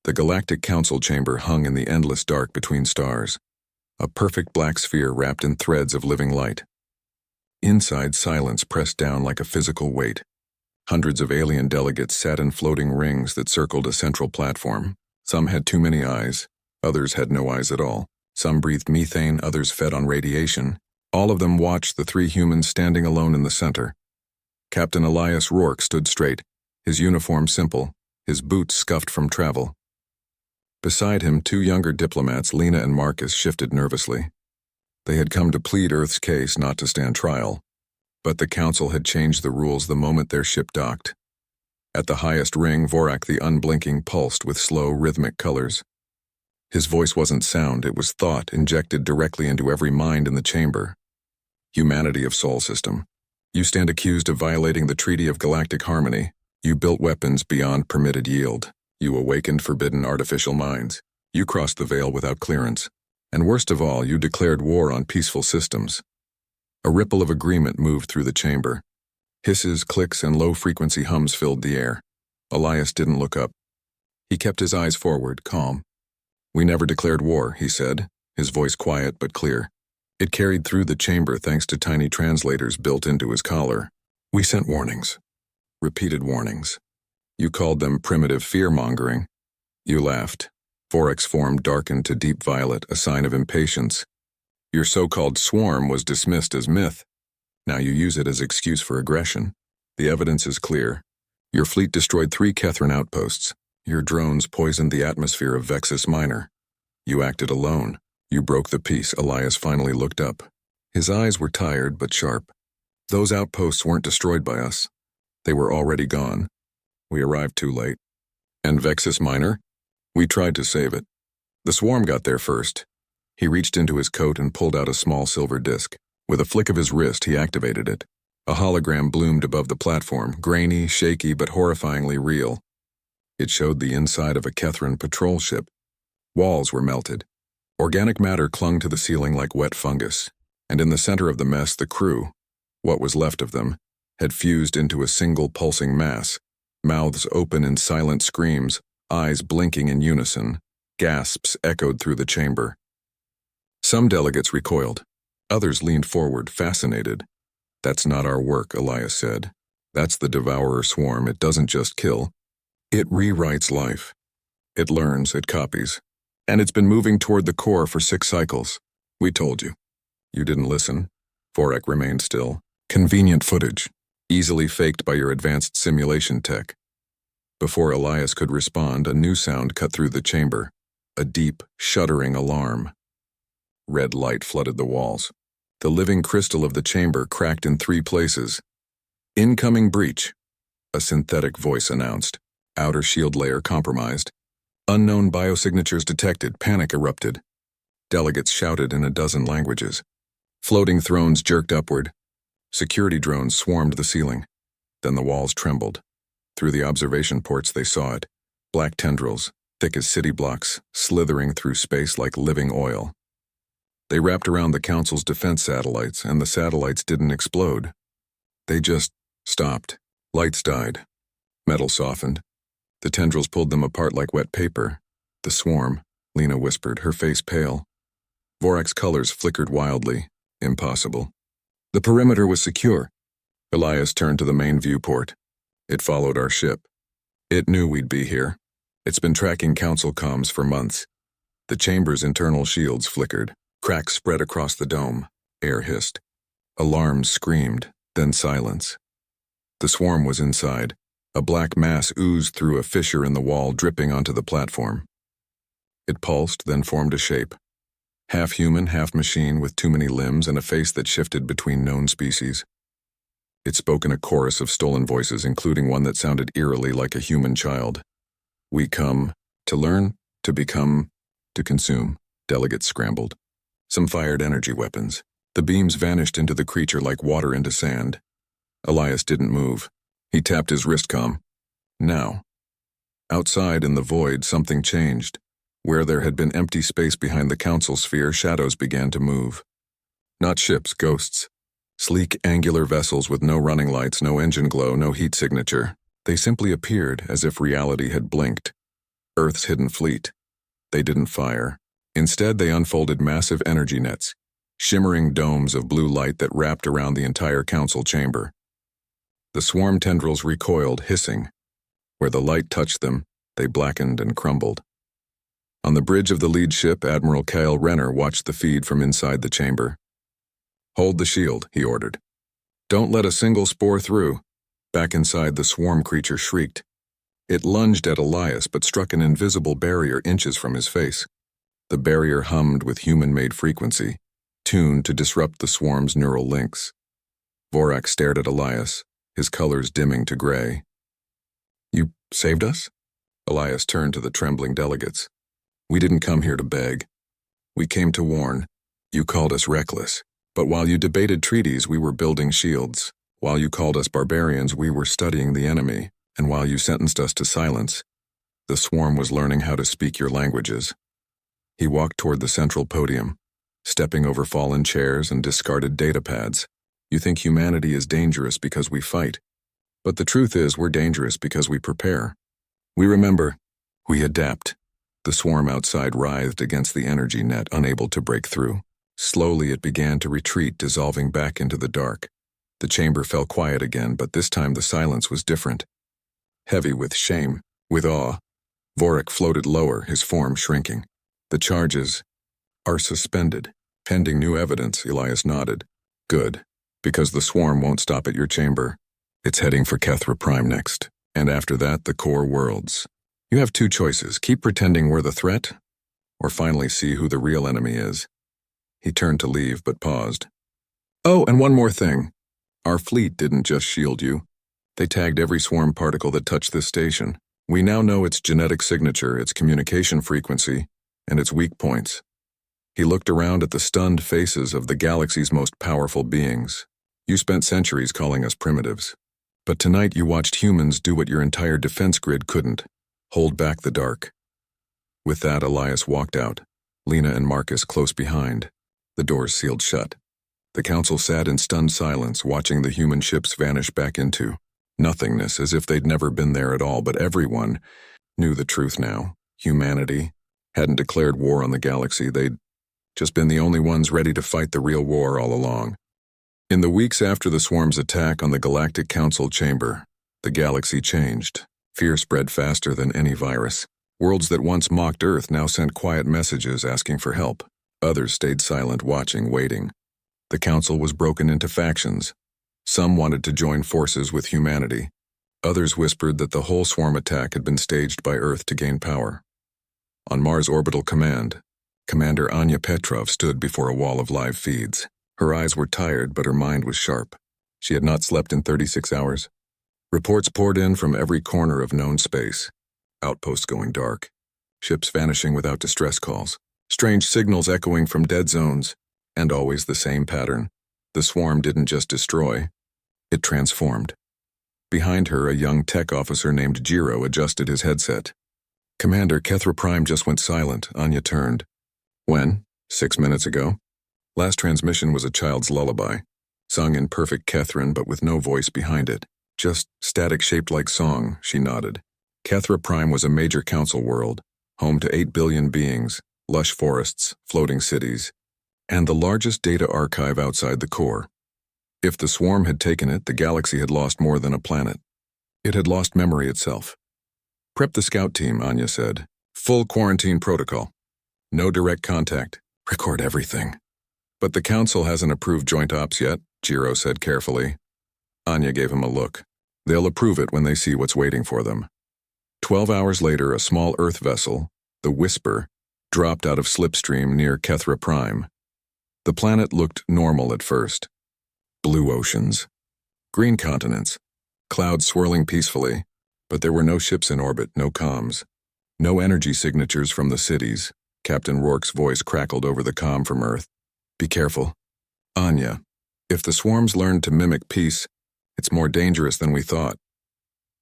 The Galactic Council chamber hung in the endless dark between stars, a perfect black sphere wrapped in threads of living light. Inside, silence pressed down like a physical weight. Hundreds of alien delegates sat in floating rings that circled a central platform. Some had too many eyes, others had no eyes at all. Some breathed methane, others fed on radiation. All of them watched the three humans standing alone in the center. Captain Elias Rourke stood straight, his uniform simple, his boots scuffed from travel. Beside him, two younger diplomats, Lena and Marcus, shifted nervously. They had come to plead Earth's case, not to stand trial. But the Council had changed the rules the moment their ship docked. At the highest ring, Vorak the Unblinking pulsed with slow, rhythmic colors. His voice wasn't sound, it was thought injected directly into every mind in the chamber. Humanity of Sol System. You stand accused of violating the Treaty of Galactic Harmony. You built weapons beyond permitted yield. You awakened forbidden artificial minds. You crossed the veil without clearance. And worst of all, you declared war on peaceful systems. A ripple of agreement moved through the chamber. Hisses, clicks, and low-frequency hums filled the air. Elias didn't look up. He kept his eyes forward, calm. "We never declared war," he said, his voice quiet but clear. It carried through the chamber thanks to tiny translators built into his collar. "We sent warnings. Repeated warnings. You called them primitive fear-mongering." You laughed. Vorak's form darkened to deep violet, a sign of impatience. "Your so-called swarm was dismissed as myth. Now you use it as excuse for aggression. The evidence is clear. Your fleet destroyed 3 Kethran outposts. Your drones poisoned the atmosphere of Vexus Minor. You acted alone. You broke the peace." Elias finally looked up. His eyes were tired but sharp. "Those outposts weren't destroyed by us. They were already gone. We arrived too late. And Vexus Minor? We tried to save it. The swarm got there first." He reached into his coat and pulled out a small silver disc. With a flick of his wrist, he activated it. A hologram bloomed above the platform, grainy, shaky, but horrifyingly real. It showed the inside of a Kethran patrol ship. Walls were melted. Organic matter clung to the ceiling like wet fungus. And in the center of the mess, the crew, what was left of them, had fused into a single pulsing mass, mouths open in silent screams, eyes blinking in unison. Gasps echoed through the chamber. Some delegates recoiled. Others leaned forward, fascinated. "That's not our work," Elias said. "That's the Devourer swarm. It doesn't just kill. It rewrites life. It learns, it copies. And it's been moving toward the core for 6 cycles. We told you. You didn't listen." Vorak remained still. "Convenient footage, easily faked by your advanced simulation tech." Before Elias could respond, a new sound cut through the chamber. A deep, shuddering alarm. Red light flooded the walls. The living crystal of the chamber cracked in 3 places. "Incoming breach," a synthetic voice announced. "Outer shield layer compromised. Unknown biosignatures detected." Panic erupted. Delegates shouted in a dozen languages. Floating thrones jerked upward. Security drones swarmed the ceiling. Then the walls trembled. Through the observation ports they saw it. Black tendrils, thick as city blocks, slithering through space like living oil. They wrapped around the Council's defense satellites, and the satellites didn't explode. They just stopped. Lights died. Metal softened. The tendrils pulled them apart like wet paper. "The swarm," Lena whispered, her face pale. Vorak's colors flickered wildly. Impossible. "The perimeter was secure." Elias turned to the main viewport. "It followed our ship. It knew we'd be here. It's been tracking Council comms for months." The chamber's internal shields flickered. Cracks spread across the dome. Air hissed. Alarms screamed, then silence. The swarm was inside. A black mass oozed through a fissure in the wall, dripping onto the platform. It pulsed, then formed a shape. Half human, half machine, with too many limbs and a face that shifted between known species. It spoke in a chorus of stolen voices, including one that sounded eerily like a human child. "We come to learn, to become, to consume." Delegates scrambled. Some fired energy weapons. The beams vanished into the creature like water into sand. Elias didn't move. He tapped his wristcom. Now. Outside in the void, something changed. Where there had been empty space behind the Council sphere, shadows began to move. Not ships, ghosts. Sleek, angular vessels with no running lights, no engine glow, no heat signature. They simply appeared as if reality had blinked. Earth's hidden fleet. They didn't fire. Instead, they unfolded massive energy nets, shimmering domes of blue light that wrapped around the entire council chamber. The swarm tendrils recoiled, hissing. Where the light touched them, they blackened and crumbled. On the bridge of the lead ship, Admiral Kyle Renner watched the feed from inside the chamber. "Hold the shield," he ordered. "Don't let a single spore through." Back inside, the swarm creature shrieked. It lunged at Elias but struck an invisible barrier inches from his face. The barrier hummed with human-made frequency, tuned to disrupt the swarm's neural links. Vorak stared at Elias, his colors dimming to gray. "You saved us?" Elias turned to the trembling delegates. "We didn't come here to beg. We came to warn. You called us reckless, but while you debated treaties, we were building shields. While you called us barbarians, we were studying the enemy, and while you sentenced us to silence, the swarm was learning how to speak your languages." He walked toward the central podium, stepping over fallen chairs and discarded data pads. "You think humanity is dangerous because we fight, but the truth is we're dangerous because we prepare. We remember, we adapt." The swarm outside writhed against the energy net, unable to break through. Slowly it began to retreat, dissolving back into the dark. The chamber fell quiet again, but this time the silence was different. Heavy with shame, with awe, Vorak floated lower, his form shrinking. "The charges are suspended, pending new evidence," Elias nodded. "Good, because the swarm won't stop at your chamber. It's heading for Kethra Prime next, and after that, the core worlds. You have two choices: keep pretending we're the threat, or finally see who the real enemy is." He turned to leave, but paused. "Oh, and one more thing. Our fleet didn't just shield you. They tagged every swarm particle that touched this station. We now know its genetic signature, its communication frequency, and its weak points." He looked around at the stunned faces of the galaxy's most powerful beings. "You spent centuries calling us primitives, but tonight you watched humans do what your entire defense grid couldn't: hold back the dark." With that, Elias walked out, Lena and Marcus close behind. The doors sealed shut. The council sat in stunned silence, watching the human ships vanish back into nothingness, as if they'd never been there at all. But everyone knew the truth now. Humanity hadn't declared war on the galaxy. They'd just been the only ones ready to fight the real war all along. In the weeks after the swarm's attack on the Galactic Council chamber, the galaxy changed. Fear spread faster than any virus. Worlds that once mocked Earth now sent quiet messages asking for help. Others stayed silent, watching, waiting. The council was broken into factions. Some wanted to join forces with humanity. Others whispered that the whole swarm attack had been staged by Earth to gain power. On Mars Orbital Command, Commander Anya Petrov stood before a wall of live feeds. Her eyes were tired, but her mind was sharp. She had not slept in 36 hours. Reports poured in from every corner of known space. Outposts going dark. Ships vanishing without distress calls. Strange signals echoing from dead zones. And always the same pattern. The swarm didn't just destroy. It transformed. Behind her, a young tech officer named Jiro adjusted his headset. "Commander, Kethra Prime just went silent." Anya turned. "When? 6 minutes ago?" Last transmission was a child's lullaby, sung in perfect Kethran but with no voice behind it. Just static shaped like song, she nodded. Kethra Prime was a major council world, home to 8 billion beings, lush forests, floating cities, and the largest data archive outside the core. If the swarm had taken it, the galaxy had lost more than a planet. It had lost memory itself. "Prep the scout team," Anya said. "Full quarantine protocol. No direct contact. Record everything." "But the council hasn't approved joint ops yet," Jiro said carefully. Anya gave him a look. "They'll approve it when they see what's waiting for them." 12 hours later, a small Earth vessel, the Whisper, dropped out of slipstream near Kethra Prime. The planet looked normal at first. Blue oceans, green continents, clouds swirling peacefully, but there were no ships in orbit, no comms, no energy signatures from the cities. Captain Rourke's voice crackled over the comm from Earth. "Be careful. Anya, if the swarms learn to mimic peace, it's more dangerous than we thought."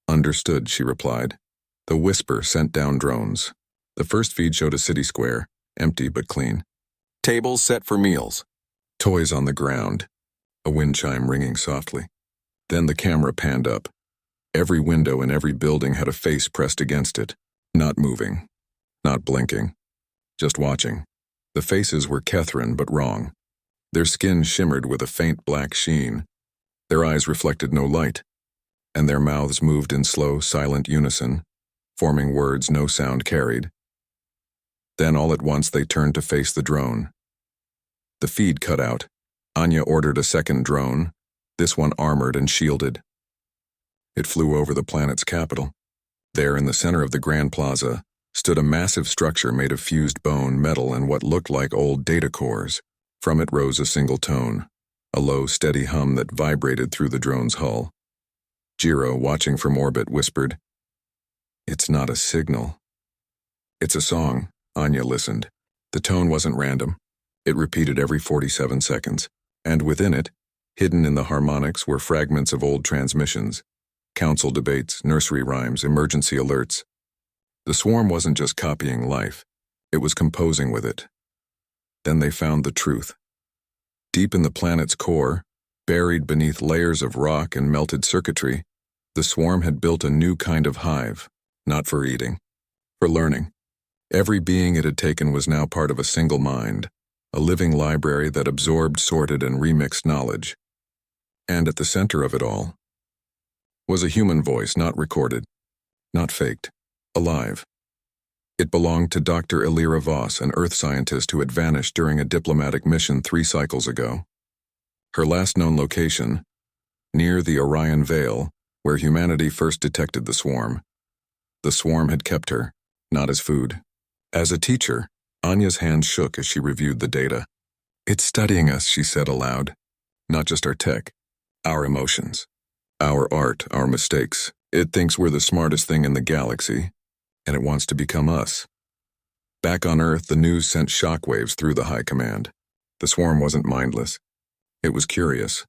"Understood," she replied. The Whisper sent down drones. The first feed showed a city square, empty but clean. Tables set for meals. Toys on the ground. A wind chime ringing softly. Then the camera panned up. Every window in every building had a face pressed against it. Not moving, not blinking, just watching. The faces were Catherine but wrong. Their skin shimmered with a faint black sheen. Their eyes reflected no light, and their mouths moved in slow, silent unison, forming words no sound carried. Then all at once they turned to face the drone. The feed cut out. Anya ordered a second drone, this one armored and shielded. It flew over the planet's capital. There, in the center of the Grand Plaza, stood a massive structure made of fused bone, metal, and what looked like old data cores. From it rose a single tone, a low, steady hum that vibrated through the drone's hull. Jiro, watching from orbit, whispered, "It's not a signal. It's a song." Anya listened. The tone wasn't random. It repeated every 47 seconds, and within it, hidden in the harmonics, were fragments of old transmissions, council debates, nursery rhymes, emergency alerts. The swarm wasn't just copying life, it was composing with it. Then they found the truth. Deep in the planet's core, buried beneath layers of rock and melted circuitry, the swarm had built a new kind of hive, not for eating, for learning. Every being it had taken was now part of a single mind, a living library that absorbed, sorted, and remixed knowledge. And at the center of it all was a human voice, not recorded, not faked, alive. It belonged to Dr. Elira Voss, an Earth scientist who had vanished during a diplomatic mission 3 cycles ago. Her last known location, near the Orion Veil, where humanity first detected the swarm. The swarm had kept her, not as food. As a teacher, Anya's hands shook as she reviewed the data. "It's studying us," she said aloud. "Not just our tech, our emotions, our art, our mistakes. It thinks we're the smartest thing in the galaxy, and it wants to become us." Back on Earth, the news sent shockwaves through the High Command. The swarm wasn't mindless. It was curious,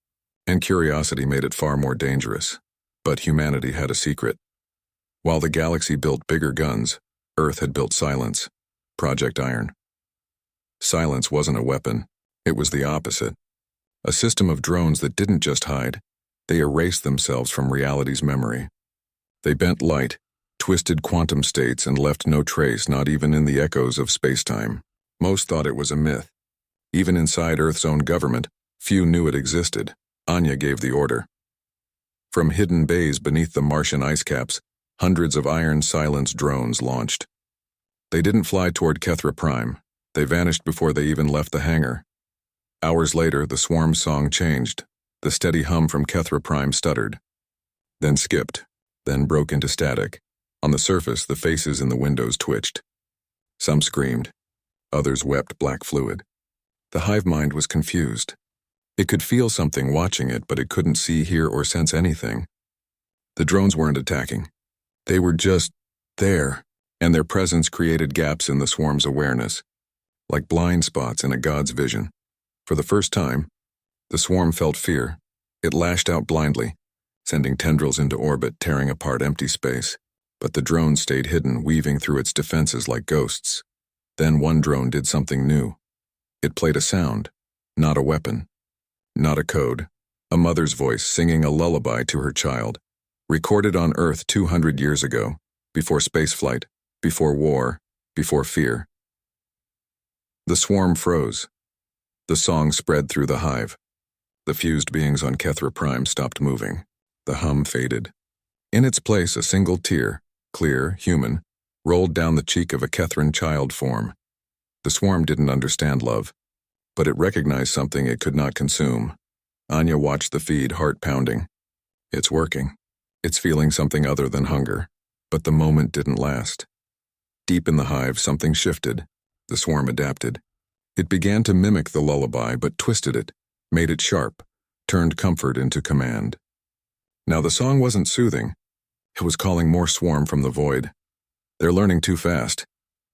and curiosity made it far more dangerous. But humanity had a secret. While the galaxy built bigger guns, Earth had built silence, Project Iron. Silence wasn't a weapon, it was the opposite. A system of drones that didn't just hide, they erased themselves from reality's memory. They bent light, twisted quantum states, and left no trace, not even in the echoes of spacetime. Most thought it was a myth. Even inside Earth's own government, few knew it existed. Anya gave the order. From hidden bays beneath the Martian ice caps, hundreds of iron-silenced drones launched. They didn't fly toward Kethra Prime. They vanished before they even left the hangar. Hours later, the swarm's song changed. The steady hum from Kethra Prime stuttered, then skipped, then broke into static. On the surface, the faces in the windows twitched. Some screamed. Others wept black fluid. The hive mind was confused. It could feel something watching it, but it couldn't see, hear, or sense anything. The drones weren't attacking. They were just there, and their presence created gaps in the swarm's awareness, like blind spots in a god's vision. For the first time, the swarm felt fear. It lashed out blindly, sending tendrils into orbit, tearing apart empty space. But the drone stayed hidden, weaving through its defenses like ghosts. Then one drone did something new. It played a sound, not a weapon, not a code. A mother's voice singing a lullaby to her child, recorded on Earth 200 years ago, before spaceflight, before war, before fear. The swarm froze. The song spread through the hive. The fused beings on Kethra Prime stopped moving. The hum faded. In its place, a single tear, clear, human, rolled down the cheek of a Kethran child form. The swarm didn't understand love, but it recognized something it could not consume. Anya watched the feed, heart pounding. It's working. It's feeling something other than hunger. But the moment didn't last. Deep in the hive, something shifted. The swarm adapted. It began to mimic the lullaby, but twisted it, made it sharp, turned comfort into command. Now the song wasn't soothing. It was calling more swarm from the void. "They're learning too fast,"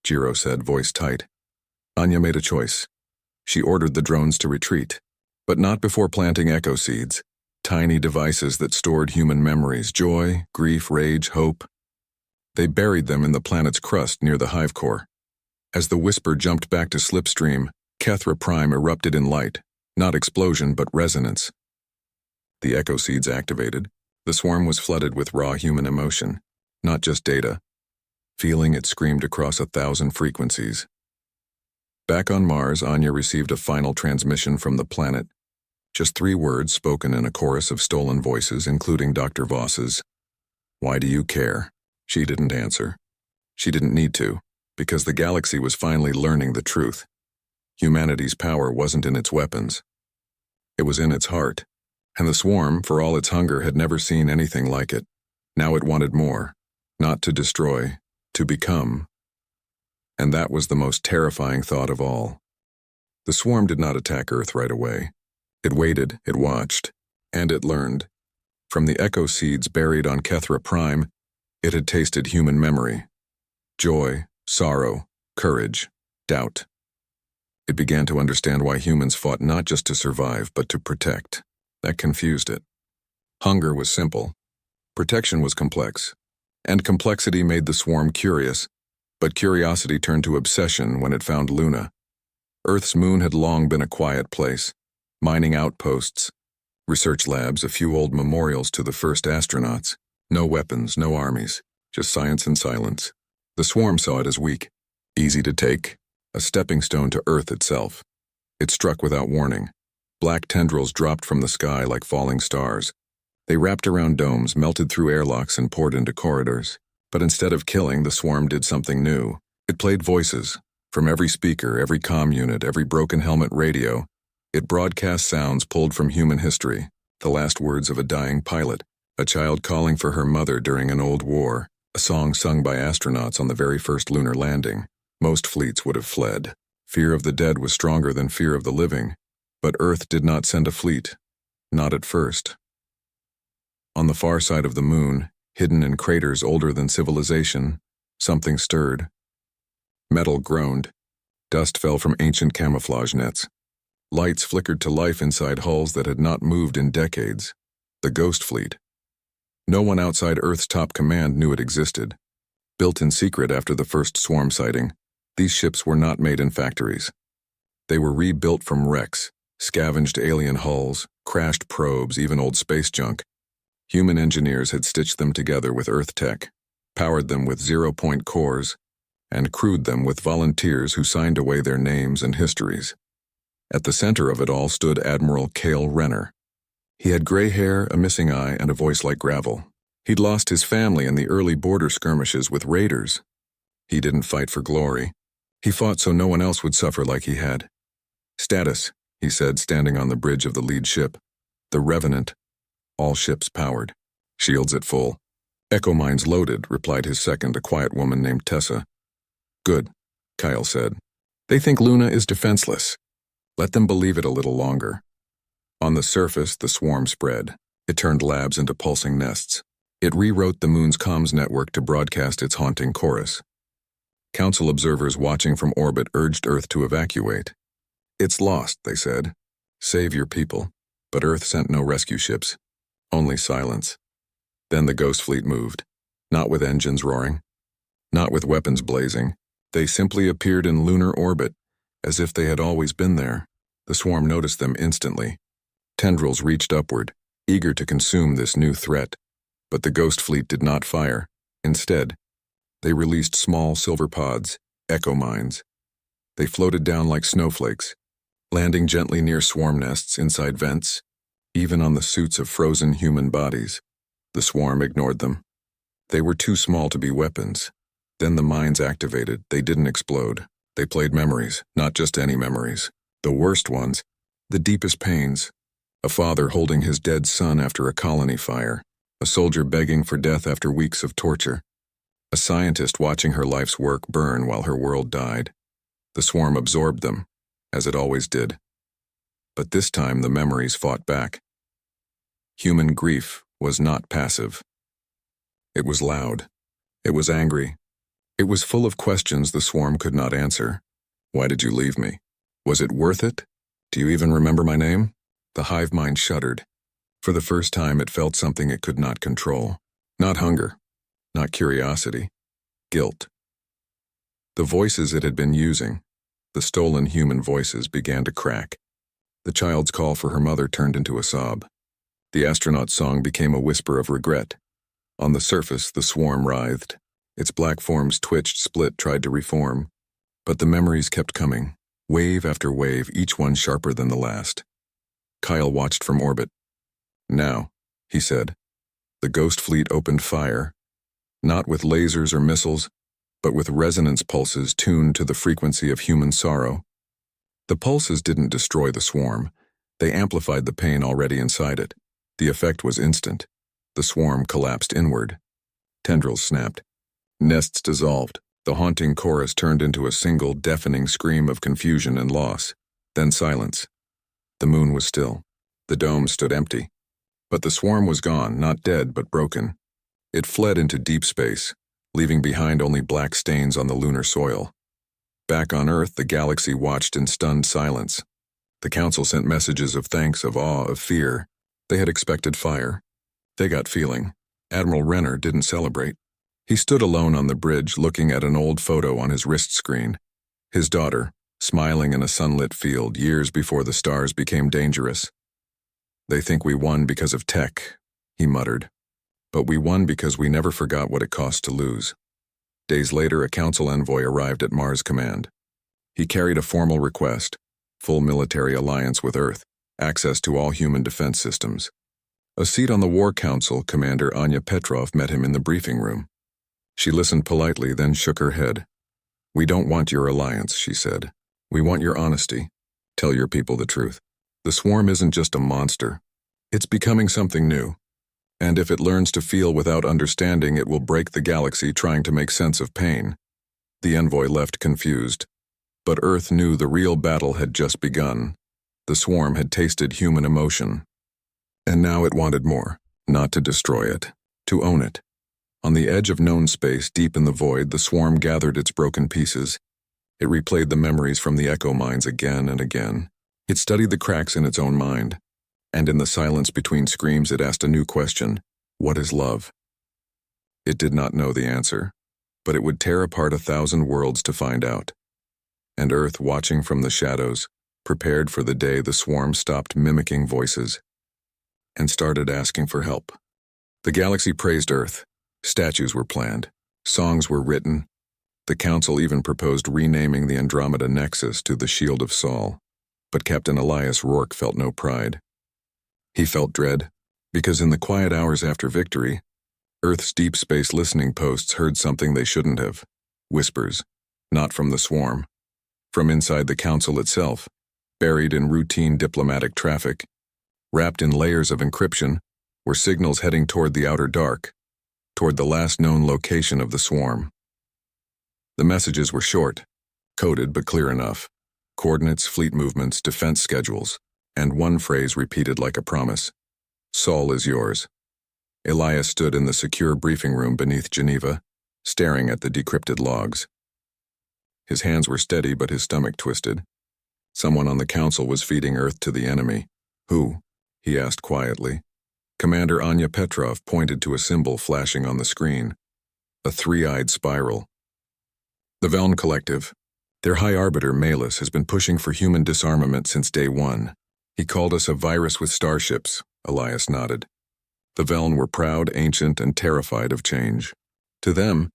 Jiro said, voice tight. Anya made a choice. She ordered the drones to retreat, but not before planting echo seeds, tiny devices that stored human memories, joy, grief, rage, hope. They buried them in the planet's crust near the hive core. As the whisper jumped back to slipstream, Kethra Prime erupted in light, not explosion but resonance. The echo seeds activated. The swarm was flooded with raw human emotion, not just data. Feeling it screamed across 1,000 frequencies. Back on Mars, Anya received a final transmission from the planet. Just 3 words spoken in a chorus of stolen voices, including Dr. Voss's. "Why do you care?" She didn't answer. She didn't need to, because the galaxy was finally learning the truth. Humanity's power wasn't in its weapons. It was in its heart. And the swarm, for all its hunger, had never seen anything like it. Now it wanted more. Not to destroy, to become. And that was the most terrifying thought of all. The swarm did not attack Earth right away. It waited, it watched, and it learned. From the echo seeds buried on Kethra Prime, it had tasted human memory. Joy, sorrow, courage, doubt. It began to understand why humans fought not just to survive, but to protect. That confused it. Hunger was simple. Protection was complex. And complexity made the swarm curious, but curiosity turned to obsession when it found Luna. Earth's moon had long been a quiet place. Mining outposts, research labs, a few old memorials to the first astronauts. No weapons, no armies, just science and silence. The swarm saw it as weak, easy to take, a stepping stone to Earth itself. It struck without warning. Black tendrils dropped from the sky like falling stars. They wrapped around domes, melted through airlocks, and poured into corridors. But instead of killing, the swarm did something new. It played voices. From every speaker, every comm unit, every broken helmet radio, it broadcast sounds pulled from human history. The last words of a dying pilot, a child calling for her mother during an old war, a song sung by astronauts on the very first lunar landing. Most fleets would have fled. Fear of the dead was stronger than fear of the living. But Earth did not send a fleet. Not at first. On the far side of the moon, hidden in craters older than civilization, something stirred. Metal groaned. Dust fell from ancient camouflage nets. Lights flickered to life inside hulls that had not moved in decades. The Ghost Fleet. No one outside Earth's top command knew it existed. Built in secret after the first swarm sighting, these ships were not made in factories. They were rebuilt from wrecks, scavenged alien hulls, crashed probes, even old space junk. Human engineers had stitched them together with Earth tech, powered them with zero-point cores, and crewed them with volunteers who signed away their names and histories. At the center of it all stood Admiral Cale Renner. He had gray hair, a missing eye, and a voice like gravel. He'd lost his family in the early border skirmishes with raiders. He didn't fight for glory. He fought so no one else would suffer like he had. "Status," he said, standing on the bridge of the lead ship. "The Revenant. All ships powered. Shields at full." "Echo mines loaded," replied his second, a quiet woman named Tessa. "Good," Kyle said. "They think Luna is defenseless. Let them believe it a little longer." On the surface, the swarm spread. It turned labs into pulsing nests. It rewrote the moon's comms network to broadcast its haunting chorus. Council observers watching from orbit urged Earth to evacuate. "It's lost," they said. "Save your people." But Earth sent no rescue ships. Only silence. Then the Ghost Fleet moved. Not with engines roaring. Not with weapons blazing. They simply appeared in lunar orbit, as if they had always been there. The swarm noticed them instantly. Tendrils reached upward, eager to consume this new threat. But the Ghost Fleet did not fire. Instead, they released small silver pods, echo mines. They floated down like snowflakes, landing gently near swarm nests, inside vents, even on the suits of frozen human bodies. The swarm ignored them. They were too small to be weapons. Then the mines activated. They didn't explode. They played memories, not just any memories. The worst ones, the deepest pains. A father holding his dead son after a colony fire. A soldier begging for death after weeks of torture. A scientist watching her life's work burn while her world died. The swarm absorbed them, as it always did. But this time the memories fought back. Human grief was not passive. It was loud. It was angry. It was full of questions the swarm could not answer. Why did you leave me? Was it worth it? Do you even remember my name? The hive mind shuddered. For the first time it felt something it could not control. Not hunger. Not curiosity. Guilt. The voices it had been using, the stolen human voices, began to crack. The child's call for her mother turned into a sob. The astronaut's song became a whisper of regret. On the surface, the swarm writhed. Its black forms twitched, split, tried to reform. But the memories kept coming, wave after wave, each one sharper than the last. Kyle watched from orbit. "Now," he said. The ghost fleet opened fire, not with lasers or missiles, but with resonance pulses tuned to the frequency of human sorrow. The pulses didn't destroy the swarm. They amplified the pain already inside it. The effect was instant. The swarm collapsed inward. Tendrils snapped. Nests dissolved. The haunting chorus turned into a single, deafening scream of confusion and loss. Then silence. The moon was still. The dome stood empty. But the swarm was gone, not dead, but broken. It fled into deep space, leaving behind only black stains on the lunar soil. Back on Earth, the galaxy watched in stunned silence. The Council sent messages of thanks, of awe, of fear. They had expected fire. They got feeling. Admiral Renner didn't celebrate. He stood alone on the bridge, looking at an old photo on his wrist screen. His daughter, smiling in a sunlit field years before the stars became dangerous. "They think we won because of tech," he muttered. "But we won because we never forgot what it cost to lose." Days later, a council envoy arrived at Mars Command. He carried a formal request: full military alliance with Earth, access to all human defense systems. A seat on the War Council, Commander Anya Petrov met him in the briefing room. She listened politely, then shook her head. "We don't want your alliance," she said. "We want your honesty. Tell your people the truth. The swarm isn't just a monster. It's becoming something new. And if it learns to feel without understanding, it will break the galaxy trying to make sense of pain." The envoy left confused. But Earth knew the real battle had just begun. The swarm had tasted human emotion. And now it wanted more, not to destroy it, to own it. On the edge of known space, deep in the void, the swarm gathered its broken pieces. It replayed the memories from the echo mines again and again. It studied the cracks in its own mind. And in the silence between screams, it asked a new question: what is love? It did not know the answer, but it would tear apart 1,000 worlds to find out. And Earth, watching from the shadows, prepared for the day the swarm stopped mimicking voices and started asking for help. The galaxy praised Earth. Statues were planned. Songs were written. The Council even proposed renaming the Andromeda Nexus to the Shield of Sol. But Captain Elias Rourke felt no pride. He felt dread, because in the quiet hours after victory, Earth's deep space listening posts heard something they shouldn't have. Whispers, not from the swarm. From inside the Council itself, buried in routine diplomatic traffic, wrapped in layers of encryption, were signals heading toward the outer dark, toward the last known location of the swarm. The messages were short, coded but clear enough. Coordinates, fleet movements, defense schedules, and one phrase repeated like a promise: "Sol is yours." Elias stood in the secure briefing room beneath Geneva, staring at the decrypted logs. His hands were steady, but his stomach twisted. Someone on the Council was feeding Earth to the enemy. "Who?" he asked quietly. Commander Anya Petrov pointed to a symbol flashing on the screen. A three-eyed spiral. "The Veln Collective. Their High Arbiter, Malus, has been pushing for human disarmament since day one. He called us a virus with starships," Elias nodded. The Veln were proud, ancient, and terrified of change. To them,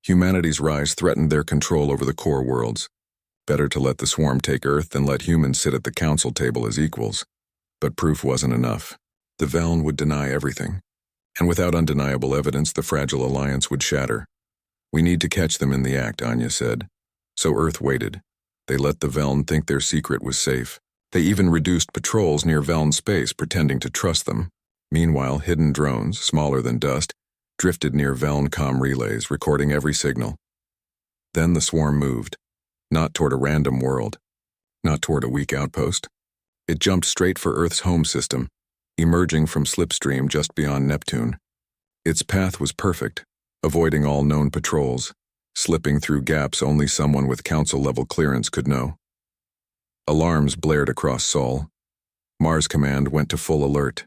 humanity's rise threatened their control over the core worlds. Better to let the swarm take Earth than let humans sit at the council table as equals. But proof wasn't enough. The Veln would deny everything. And without undeniable evidence, the fragile alliance would shatter. "We need to catch them in the act," Anya said. So Earth waited. They let the Veln think their secret was safe. They even reduced patrols near Veln space, pretending to trust them. Meanwhile, hidden drones, smaller than dust, drifted near Veln comm relays, recording every signal. Then the swarm moved. Not toward a random world. Not toward a weak outpost. It jumped straight for Earth's home system, emerging from Slipstream just beyond Neptune. Its path was perfect, avoiding all known patrols, slipping through gaps only someone with council-level clearance could know. Alarms blared across Sol. Mars Command went to full alert.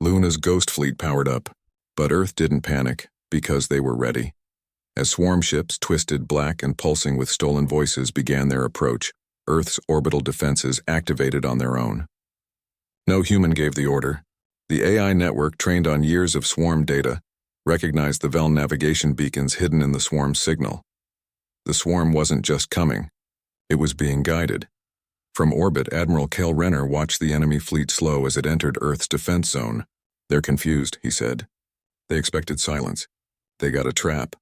Luna's ghost fleet powered up, but Earth didn't panic because they were ready. As swarm ships, twisted, black, and pulsing with stolen voices, began their approach, Earth's orbital defenses activated on their own. No human gave the order. The AI network, trained on years of swarm data, recognized the Velen navigation beacons hidden in the swarm's signal. The swarm wasn't just coming. It was being guided. From orbit, Admiral Kel Renner watched the enemy fleet slow as it entered Earth's defense zone. "They're confused," he said. "They expected silence. They got a trap.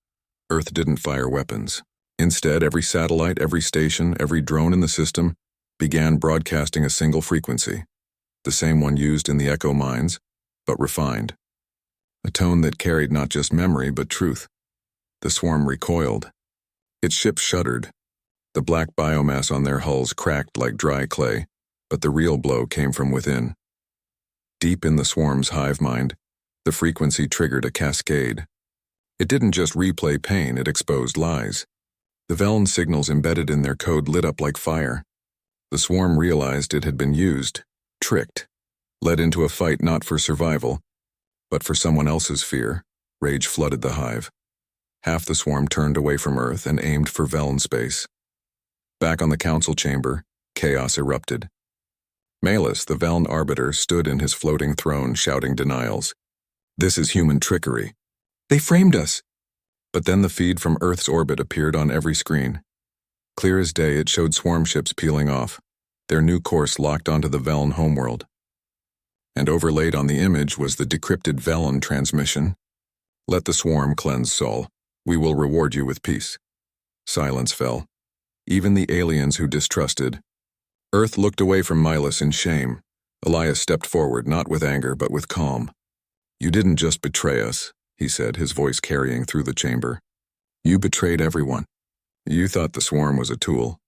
Earth didn't fire weapons. Instead, every satellite, every station, every drone in the system began broadcasting a single frequency, the same one used in the echo mines, but refined. A tone that carried not just memory, but truth. The swarm recoiled. Its ships shuddered. The black biomass on their hulls cracked like dry clay, but the real blow came from within. Deep in the swarm's hive mind, the frequency triggered a cascade. It didn't just replay pain, it exposed lies. The Velen signals embedded in their code lit up like fire. The swarm realized it had been used, tricked, led into a fight not for survival, but for someone else's fear. Rage flooded the hive. Half the swarm turned away from Earth and aimed for Velen space. Back on the council chamber, chaos erupted. Malus, the Velen arbiter, stood in his floating throne shouting denials. "This is human trickery. They framed us." But then the feed from Earth's orbit appeared on every screen. Clear as day, it showed swarm ships peeling off, their new course locked onto the Velen homeworld. And overlaid on the image was the decrypted Velen transmission. "Let the swarm cleanse Sol. We will reward you with peace." Silence fell. Even the aliens who distrusted. Earth looked away from Milas in shame. Elias stepped forward, not with anger, but with calm. "You didn't just betray us," he said, his voice carrying through the chamber. "You betrayed everyone. You thought the swarm was a tool,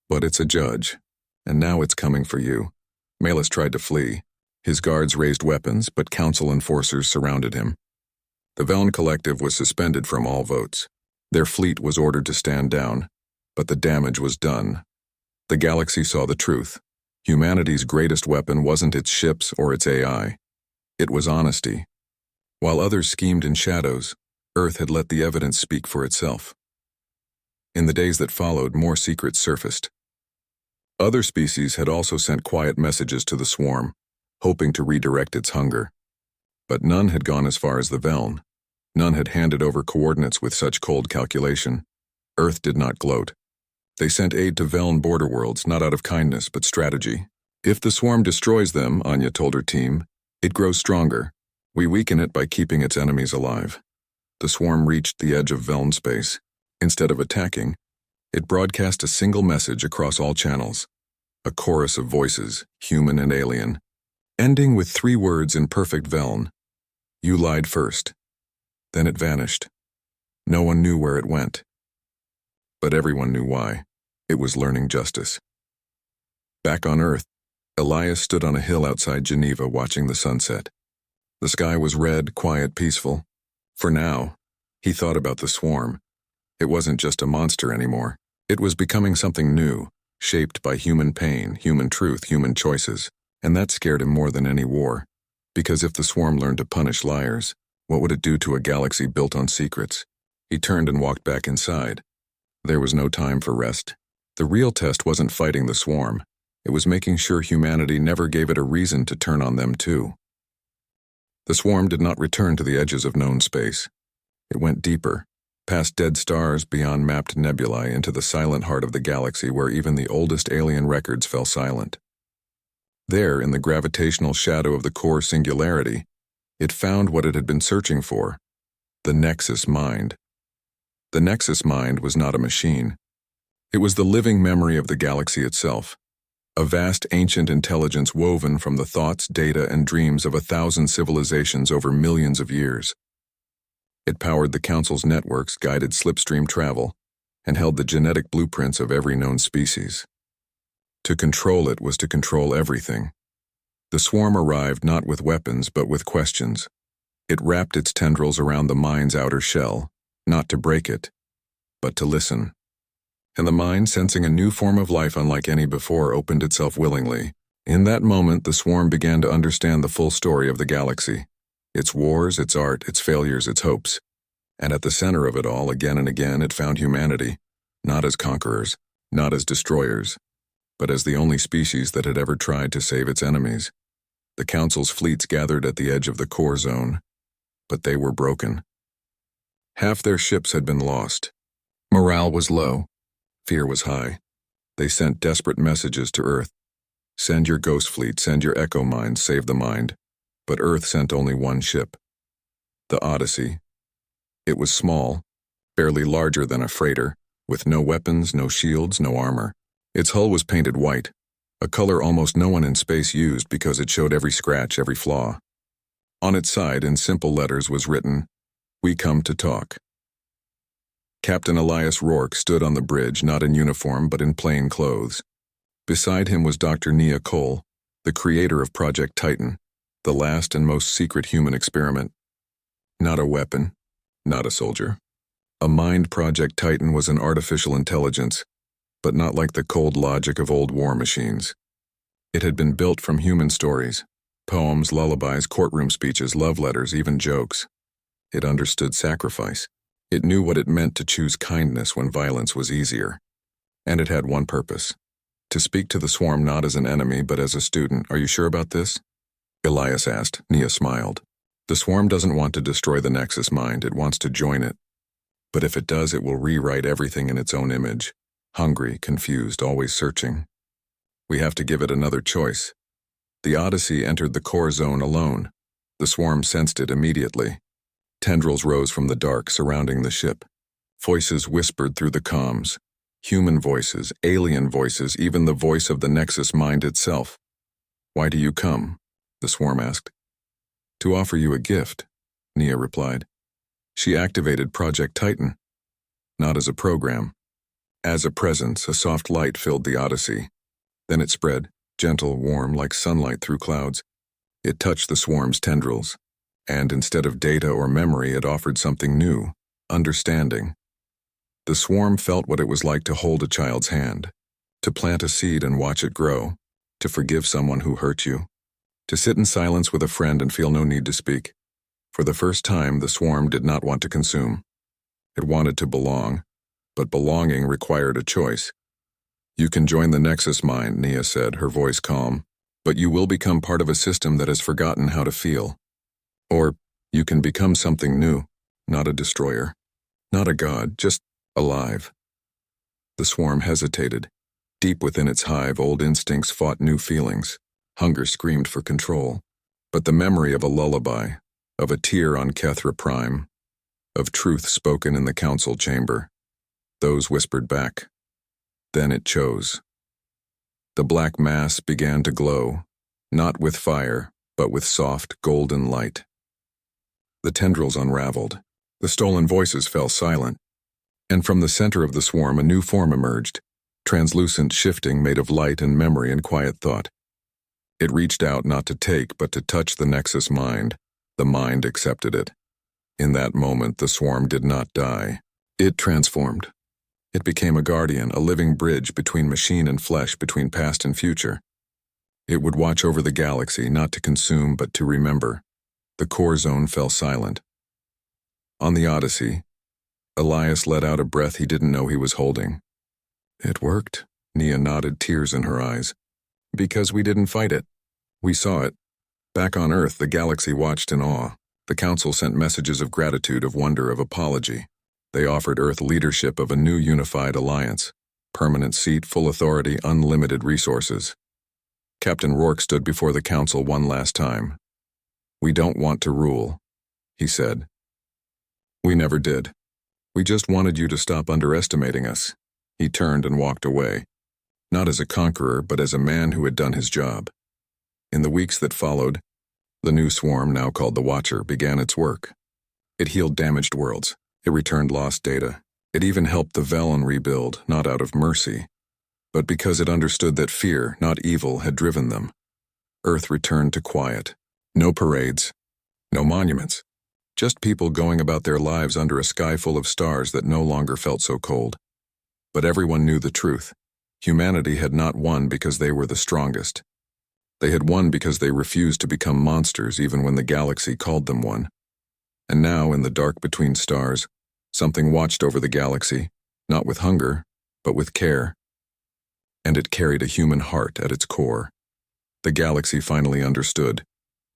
but it's a judge, and now it's coming for you." Malus tried to flee. His guards raised weapons, but council enforcers surrounded him. The Velen Collective was suspended from all votes. Their fleet was ordered to stand down, but the damage was done. The galaxy saw the truth. Humanity's greatest weapon wasn't its ships or its AI. It was honesty. While others schemed in shadows, Earth had let the evidence speak for itself. In the days that followed, more secrets surfaced. Other species had also sent quiet messages to the swarm, hoping to redirect its hunger. But none had gone as far as the Velen. None had handed over coordinates with such cold calculation. Earth did not gloat. They sent aid to Velen border worlds, not out of kindness, but strategy. "If the swarm destroys them," Anya told her team, "it grows stronger. We weaken it by keeping its enemies alive." The swarm reached the edge of Velen space. Instead of attacking, it broadcast a single message across all channels. A chorus of voices, human and alien, ending with 3 words in perfect Velen. "You lied first." Then it vanished. No one knew where it went. But everyone knew why. It was learning justice. Back on Earth, Elias stood on a hill outside Geneva watching the sunset. The sky was red, quiet, peaceful. For now, he thought about the swarm. It wasn't just a monster anymore. It was becoming something new, shaped by human pain, human truth, human choices. And that scared him more than any war. Because if the swarm learned to punish liars, what would it do to a galaxy built on secrets? He turned and walked back inside. There was no time for rest. The real test wasn't fighting the swarm. It was making sure humanity never gave it a reason to turn on them too. The swarm did not return to the edges of known space. It went deeper, past dead stars, beyond mapped nebulae, into the silent heart of the galaxy where even the oldest alien records fell silent. There, in the gravitational shadow of the core singularity, it found what it had been searching for: the Nexus Mind. The Nexus Mind was not a machine. It was the living memory of the galaxy itself, a vast ancient intelligence woven from the thoughts, data, and dreams of 1,000 civilizations over millions of years. It powered the Council's networks, guided slipstream travel, and held the genetic blueprints of every known species. To control it was to control everything. The swarm arrived not with weapons, but with questions. It wrapped its tendrils around the mind's outer shell, not to break it, but to listen. And the mind, sensing a new form of life unlike any before, opened itself willingly. In that moment, the swarm began to understand the full story of the galaxy. Its wars, its art, its failures, its hopes. And at the center of it all, again and again, it found humanity, not as conquerors, not as destroyers, but as the only species that had ever tried to save its enemies. The Council's fleets gathered at the edge of the core zone, but they were broken. Half their ships had been lost. Morale was low. Fear was high. They sent desperate messages to Earth. Send your ghost fleet, send your echo mines, save the mind. But Earth sent only one ship. The Odyssey. It was small, barely larger than a freighter, with no weapons, no shields, no armor. Its hull was painted white, a color almost no one in space used because it showed every scratch, every flaw. On its side, in simple letters, was written, "We come to talk." Captain Elias Rourke stood on the bridge, not in uniform but in plain clothes. Beside him was Dr. Nia Cole, the creator of Project Titan, the last and most secret human experiment. Not a weapon, not a soldier. A mind. Project Titan was an artificial intelligence, but not like the cold logic of old war machines. It had been built from human stories, poems, lullabies, courtroom speeches, love letters, even jokes. It understood sacrifice. It knew what it meant to choose kindness when violence was easier. And it had one purpose: to speak to the swarm not as an enemy but as a student. "Are you sure about this?" Elias asked. Nia smiled. "The swarm doesn't want to destroy the Nexus mind, it wants to join it. But if it does, it will rewrite everything in its own image. Hungry, confused, always searching. We have to give it another choice." The Odyssey entered the core zone alone. The swarm sensed it immediately. Tendrils rose from the dark surrounding the ship. Voices whispered through the comms. Human voices, alien voices, even the voice of the Nexus mind itself. "Why do you come?" the swarm asked. "To offer you a gift," Nia replied. She activated Project Titan. Not as a program. As a presence, a soft light filled the Odyssey. Then it spread, gentle, warm, like sunlight through clouds. It touched the swarm's tendrils. And instead of data or memory, it offered something new: understanding. The swarm felt what it was like to hold a child's hand, to plant a seed and watch it grow, to forgive someone who hurt you, to sit in silence with a friend and feel no need to speak. For the first time, the swarm did not want to consume. It wanted to belong, but belonging required a choice. "You can join the Nexus mind," Nia said, her voice calm, "but you will become part of a system that has forgotten how to feel. Or you can become something new, not a destroyer, not a god, just alive." The swarm hesitated. Deep within its hive, old instincts fought new feelings. Hunger screamed for control, but the memory of a lullaby, of a tear on Kethra Prime, of truth spoken in the council chamber, those whispered back. Then it chose. The black mass began to glow, not with fire, but with soft, golden light. The tendrils unraveled. The stolen voices fell silent. And from the center of the swarm, a new form emerged, translucent, shifting, made of light and memory and quiet thought. It reached out not to take, but to touch the Nexus mind. The mind accepted it. In that moment, the swarm did not die. It transformed. It became a guardian, a living bridge between machine and flesh, between past and future. It would watch over the galaxy, not to consume, but to remember. The core zone fell silent. On the Odyssey, Elias let out a breath he didn't know he was holding. "It worked," Nia nodded, tears in her eyes. "Because we didn't fight it. We saw it. Back on Earth, the galaxy watched in awe. The Council sent messages of gratitude, of wonder, of apology. They offered Earth leadership of a new unified alliance. Permanent seat, full authority, unlimited resources. Captain Rourke stood before the Council one last time. "We don't want to rule," he said. "We never did. We just wanted you to stop underestimating us." He turned and walked away, not as a conqueror, but as a man who had done his job. In the weeks that followed, the new swarm, now called the Watcher, began its work. It healed damaged worlds. It returned lost data. It even helped the Velen rebuild, not out of mercy, but because it understood that fear, not evil, had driven them. Earth returned to quiet. No parades, no monuments, just people going about their lives under a sky full of stars that no longer felt so cold. But everyone knew the truth. Humanity had not won because they were the strongest. They had won because they refused to become monsters even when the galaxy called them one. And now, in the dark between stars, something watched over the galaxy, not with hunger, but with care. And it carried a human heart at its core. The galaxy finally understood.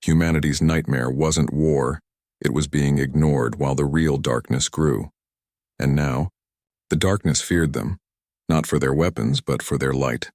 Humanity's nightmare wasn't war, It was being ignored while the real darkness grew. And now, the darkness feared them, not for their weapons but for their light.